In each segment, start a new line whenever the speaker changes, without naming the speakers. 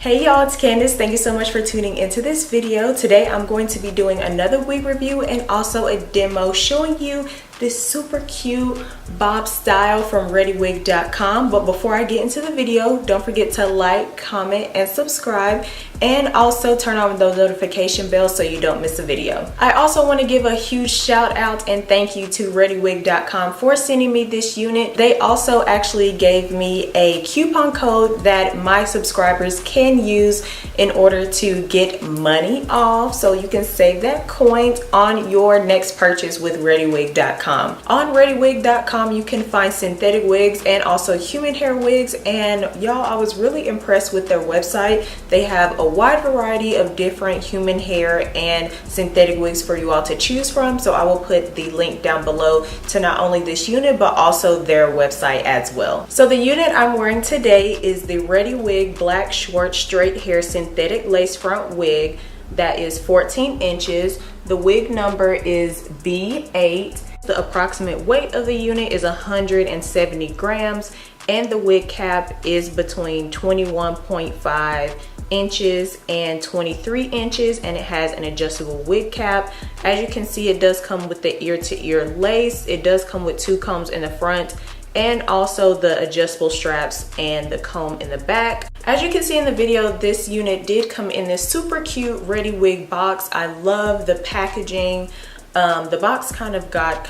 Hey y'all, it's Candace. Thank you so much for tuning into this video. Today I'm going to be doing another wig review and also a demo showing you this super cute bob style from ReadyWig.com. But before I get into the video, don't forget to like, comment, and subscribe, and also turn on those notification bells so you don't miss a video. I also want to give a huge shout out and thank you to ReadyWig.com for sending me this unit. They also actually gave me a coupon code that my subscribers can use in order to get money off, so you can save that coin on your next purchase with ReadyWig.com. On ReadyWig.com you can find synthetic wigs and also human hair wigs, and y'all, I was really impressed with their website. They have a wide variety of different human hair and synthetic wigs for you all to choose from, so I will put the link down below to not only this unit but also their website as well. So the unit I'm wearing today is the ReadyWig black short straight hair synthetic lace front wig that is 14 inches. The wig number is B8. The approximate weight of the unit is 170 grams, and the wig cap is between 21.5 inches and 23 inches, and it has an adjustable wig cap. As you can see, it does come with the ear-to-ear lace. It does come with two combs in the front and also the adjustable straps and the comb in the back. As you can see in the video, this unit did come in this super cute ReadyWig box. I love the packaging. The box kind of got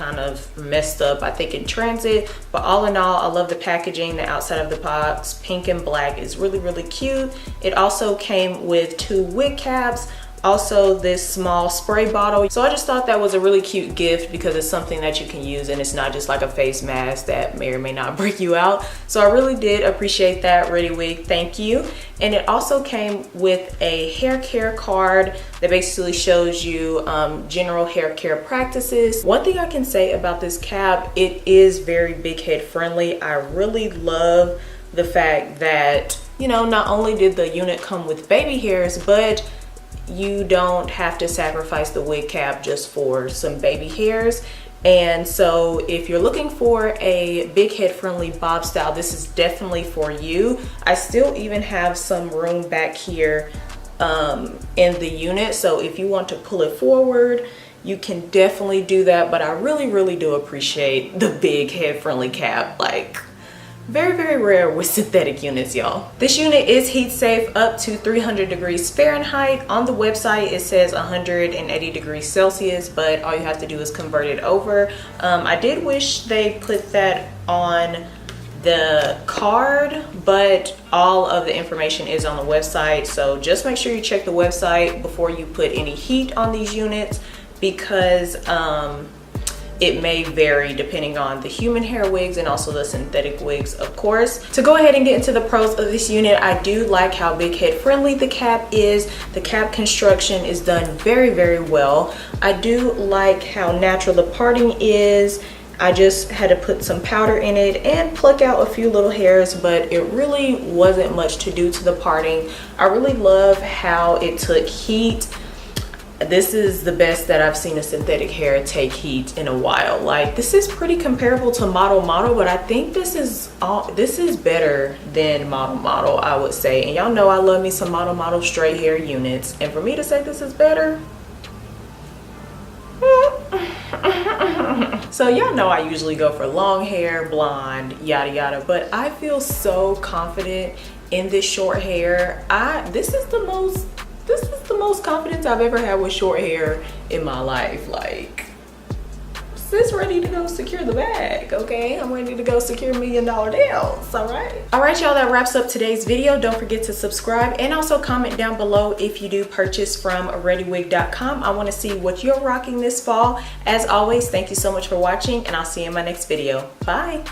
messed up, I think, in transit, but all in all, I love the packaging. The outside of the box, pink and black, is really cute. It also came with two wig caps, also this small spray bottle. So I just thought that was a really cute gift because it's something that you can use and it's not just like a face mask that may or may not break you out. So I really did appreciate that, ReadyWig, thank you. And it also came with a hair care card that basically shows you general hair care practices. One thing I can say about this cap, it is very big head friendly. I really love the fact that, you know, not only did the unit come with baby hairs, but you don't have to sacrifice the wig cap just for some baby hairs. And so if you're looking for a big head friendly bob style, this is definitely for you. I still even have some room back here in the unit, so if you want to pull it forward, you can definitely do that. But I really do appreciate the big head friendly cap. Like, very rare with synthetic units, y'all. This unit is heat safe up to 300 degrees Fahrenheit. On the website it says 180 degrees Celsius, but all you have to do is convert it over. I did wish they put that on the card, but all of the information is on the website, so just make sure you check the website before you put any heat on these units, because it may vary depending on the human hair wigs and also the synthetic wigs, of course. To go ahead and get into the pros of this unit, I do like how big head friendly the cap is. The cap construction is done very well. I do like how natural the parting is. I just had to put some powder in it and pluck out a few little hairs, but it really wasn't much to do to the parting. I really love how it took heat. This is the best that I've seen a synthetic hair take heat in a while. Like, this is pretty comparable to Model, but I think this is better than Model, I would say. And y'all know I love me some Model straight hair units, and for me to say this is better, so y'all know I usually go for long hair, blonde, yada, but I feel so confident in this short hair. This is the most confidence I've ever had with short hair in my life. Like, sis ready to go secure the bag, okay? I'm ready to go secure $1 million deals, all right? All right, y'all, that wraps up today's video. Don't forget to subscribe and also comment down below if you do purchase from ReadyWig.com. I want to see what you're rocking this fall. As always, thank you so much for watching, and I'll see you in my next video. Bye.